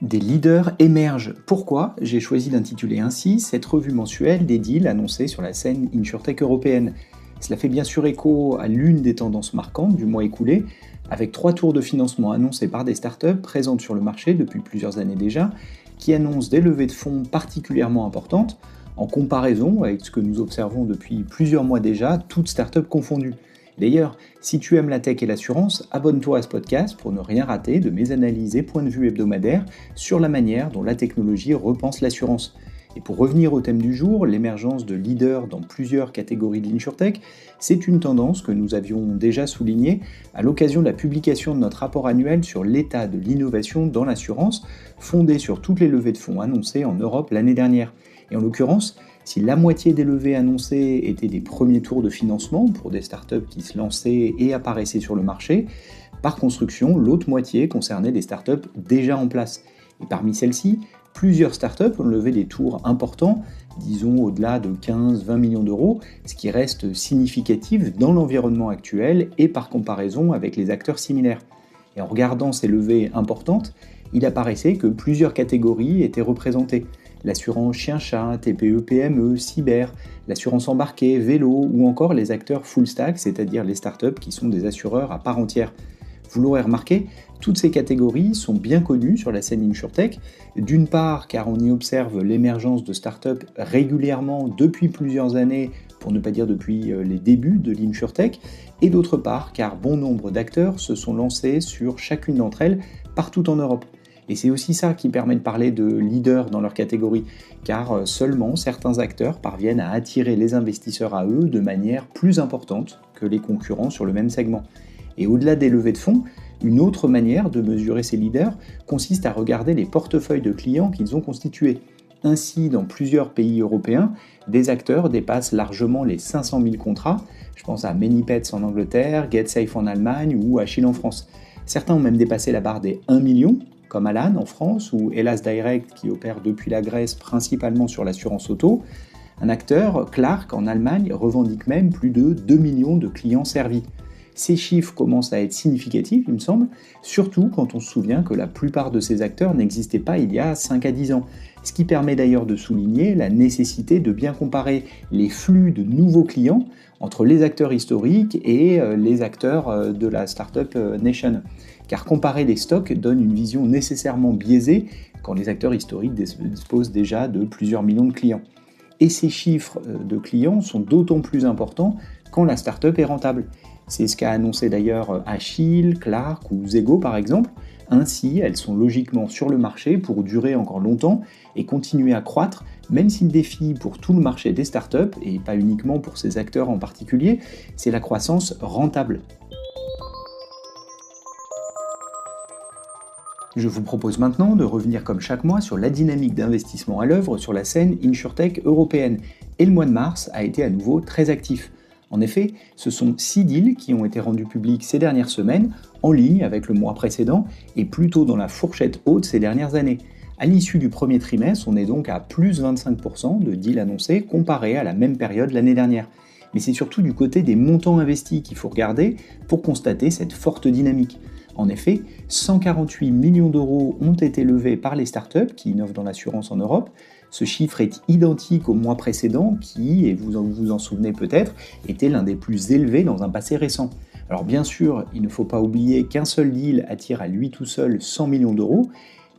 Des leaders émergent. Pourquoi j'ai choisi d'intituler ainsi cette revue mensuelle des deals annoncés sur la scène InsurTech européenne? Cela fait bien sûr écho à l'une des tendances marquantes du mois écoulé, avec 3 tours de financement annoncés par des startups présentes sur le marché depuis plusieurs années déjà, qui annoncent des levées de fonds particulièrement importantes, en comparaison avec ce que nous observons depuis plusieurs mois déjà, toutes startups confondues. D'ailleurs, si tu aimes la tech et l'assurance, abonne-toi à ce podcast pour ne rien rater de mes analyses et points de vue hebdomadaires sur la manière dont la technologie repense l'assurance. Et pour revenir au thème du jour, l'émergence de leaders dans plusieurs catégories de l'InsurTech, c'est une tendance que nous avions déjà soulignée à l'occasion de la publication de notre rapport annuel sur l'état de l'innovation dans l'assurance, fondé sur toutes les levées de fonds annoncées en Europe l'année dernière. Et en l'occurrence, si la moitié des levées annoncées étaient des premiers tours de financement pour des startups qui se lançaient et apparaissaient sur le marché, par construction, l'autre moitié concernait des startups déjà en place. Et parmi celles-ci, plusieurs startups ont levé des tours importants, disons au-delà de 15-20 millions d'euros, ce qui reste significatif dans l'environnement actuel et par comparaison avec les acteurs similaires. Et en regardant ces levées importantes, il apparaissait que plusieurs catégories étaient représentées. L'assurance chien-chat, TPE-PME, cyber, l'assurance embarquée, vélo ou encore les acteurs full stack, c'est-à-dire les startups qui sont des assureurs à part entière. Vous l'aurez remarqué, toutes ces catégories sont bien connues sur la scène InsurTech, d'une part car on y observe l'émergence de startups régulièrement depuis plusieurs années, pour ne pas dire depuis les débuts de l'InsurTech, et d'autre part car bon nombre d'acteurs se sont lancés sur chacune d'entre elles partout en Europe. Et c'est aussi ça qui permet de parler de leaders dans leur catégorie, car seulement certains acteurs parviennent à attirer les investisseurs à eux de manière plus importante que les concurrents sur le même segment. Et au-delà des levées de fonds, une autre manière de mesurer ces leaders consiste à regarder les portefeuilles de clients qu'ils ont constitués. Ainsi, dans plusieurs pays européens, des acteurs dépassent largement les 500 000 contrats. Je pense à ManyPets en Angleterre, GetSafe en Allemagne ou Achille en France. Certains ont même dépassé la barre des 1 million, comme Alan en France ou Hellas Direct qui opère depuis la Grèce principalement sur l'assurance auto. Un acteur, Clark en Allemagne, revendique même plus de 2 millions de clients servis. Ces chiffres commencent à être significatifs, il me semble, surtout quand on se souvient que la plupart de ces acteurs n'existaient pas il y a 5 à 10 ans. Ce qui permet d'ailleurs de souligner la nécessité de bien comparer les flux de nouveaux clients entre les acteurs historiques et les acteurs de la Startup Nation. Car comparer les stocks donne une vision nécessairement biaisée quand les acteurs historiques disposent déjà de plusieurs millions de clients. Et ces chiffres de clients sont d'autant plus importants quand la startup est rentable. C'est ce qu'a annoncé d'ailleurs Achille, Clark ou Zego par exemple. Ainsi, elles sont logiquement sur le marché pour durer encore longtemps et continuer à croître, même si le défi pour tout le marché des startups, et pas uniquement pour ces acteurs en particulier, c'est la croissance rentable. Je vous propose maintenant de revenir comme chaque mois sur la dynamique d'investissement à l'œuvre sur la scène InsurTech européenne. Et le mois de mars a été à nouveau très actif. En effet, ce sont 6 deals qui ont été rendus publics ces dernières semaines, en ligne avec le mois précédent et plutôt dans la fourchette haute ces dernières années. À l'issue du premier trimestre, on est donc à plus 25% de deals annoncés comparé à la même période l'année dernière. Mais c'est surtout du côté des montants investis qu'il faut regarder pour constater cette forte dynamique. En effet, 148 millions d'euros ont été levés par les startups qui innovent dans l'assurance en Europe. Ce chiffre est identique au mois précédent qui, et vous en souvenez peut-être, était l'un des plus élevés dans un passé récent. Alors bien sûr, il ne faut pas oublier qu'un seul deal attire à lui tout seul 100 millions d'euros,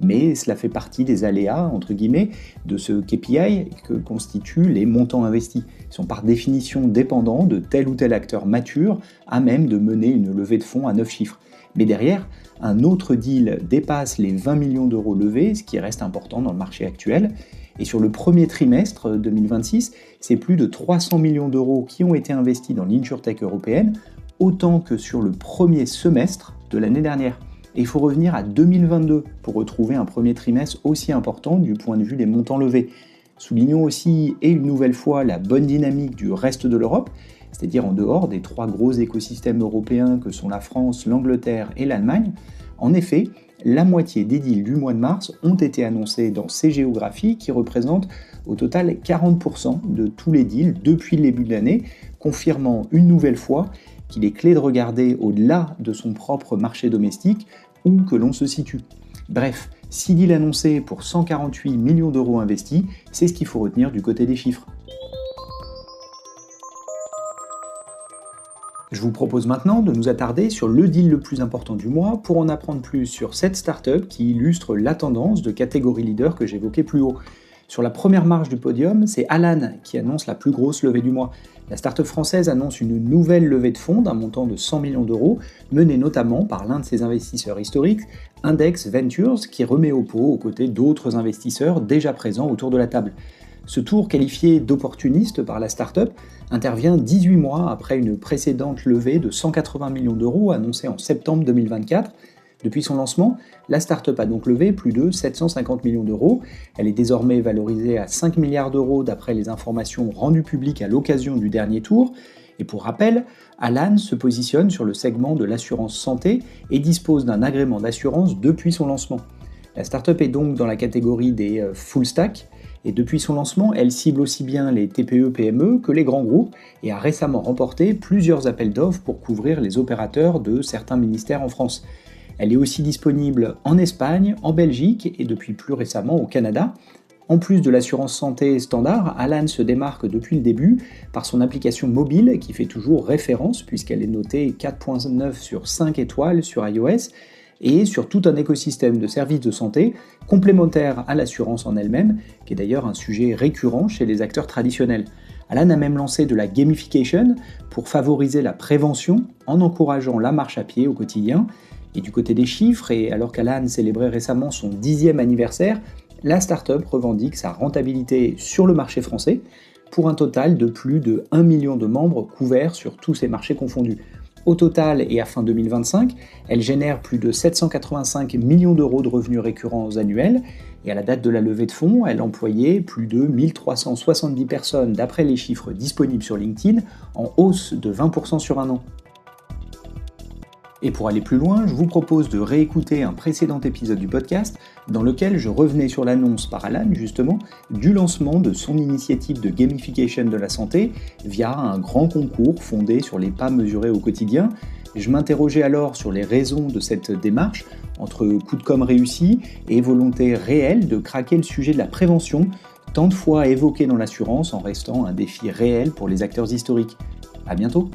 mais cela fait partie des aléas, entre guillemets, de ce KPI que constituent les montants investis. Ils sont par définition dépendants de tel ou tel acteur mature à même de mener une levée de fonds à 9 chiffres. Mais derrière, un autre deal dépasse les 20 millions d'euros levés, ce qui reste important dans le marché actuel. Et sur le premier trimestre 2026, c'est plus de 300 millions d'euros qui ont été investis dans l'InsurTech européenne, autant que sur le premier semestre de l'année dernière. Et il faut revenir à 2022 pour retrouver un premier trimestre aussi important du point de vue des montants levés. Soulignons aussi, et une nouvelle fois, la bonne dynamique du reste de l'Europe, c'est-à-dire en dehors des 3 gros écosystèmes européens que sont la France, l'Angleterre et l'Allemagne. En effet, la moitié des deals du mois de mars ont été annoncés dans ces géographies qui représentent au total 40% de tous les deals depuis le début de l'année, confirmant une nouvelle fois qu'il est clé de regarder au-delà de son propre marché domestique où que l'on se situe. Bref, 6 deals annoncés pour 148 millions d'euros investis, c'est ce qu'il faut retenir du côté des chiffres. Je vous propose maintenant de nous attarder sur le deal le plus important du mois pour en apprendre plus sur cette startup qui illustre la tendance de catégorie leader que j'évoquais plus haut. Sur la première marche du podium, c'est Alan qui annonce la plus grosse levée du mois. La startup française annonce une nouvelle levée de fonds d'un montant de 100 millions d'euros, menée notamment par l'un de ses investisseurs historiques, Index Ventures, qui remet au pot aux côtés d'autres investisseurs déjà présents autour de la table. Ce tour, qualifié d'opportuniste par la startup, intervient 18 mois après une précédente levée de 180 millions d'euros annoncée en septembre 2024. Depuis son lancement, la startup a donc levé plus de 750 millions d'euros. Elle est désormais valorisée à 5 milliards d'euros d'après les informations rendues publiques à l'occasion du dernier tour. Et pour rappel, Alan se positionne sur le segment de l'assurance santé et dispose d'un agrément d'assurance depuis son lancement. La startup est donc dans la catégorie des full stack, et depuis son lancement, elle cible aussi bien les TPE-PME que les grands groupes et a récemment remporté plusieurs appels d'offres pour couvrir les opérateurs de certains ministères en France. Elle est aussi disponible en Espagne, en Belgique et depuis plus récemment au Canada. En plus de l'assurance santé standard, Alan se démarque depuis le début par son application mobile qui fait toujours référence puisqu'elle est notée 4.9 sur 5 étoiles sur iOS et sur tout un écosystème de services de santé complémentaires à l'assurance en elle-même, qui est d'ailleurs un sujet récurrent chez les acteurs traditionnels. Alan a même lancé de la gamification pour favoriser la prévention en encourageant la marche à pied au quotidien. Et du côté des chiffres, et alors qu'Alan célébrait récemment son 10e anniversaire, la startup revendique sa rentabilité sur le marché français pour un total de plus de 1 million de membres couverts sur tous ces marchés confondus. Au total et à fin 2025, elle génère plus de 785 millions d'euros de revenus récurrents annuels et à la date de la levée de fonds, elle employait plus de 1370 personnes d'après les chiffres disponibles sur LinkedIn, en hausse de 20% sur un an. Et pour aller plus loin, je vous propose de réécouter un précédent épisode du podcast dans lequel je revenais sur l'annonce par Alan, justement, du lancement de son initiative de gamification de la santé via un grand concours fondé sur les pas mesurés au quotidien. Je m'interrogeais alors sur les raisons de cette démarche, entre coup de com' réussi et volonté réelle de craquer le sujet de la prévention, tant de fois évoqué dans l'assurance en restant un défi réel pour les acteurs historiques. À bientôt!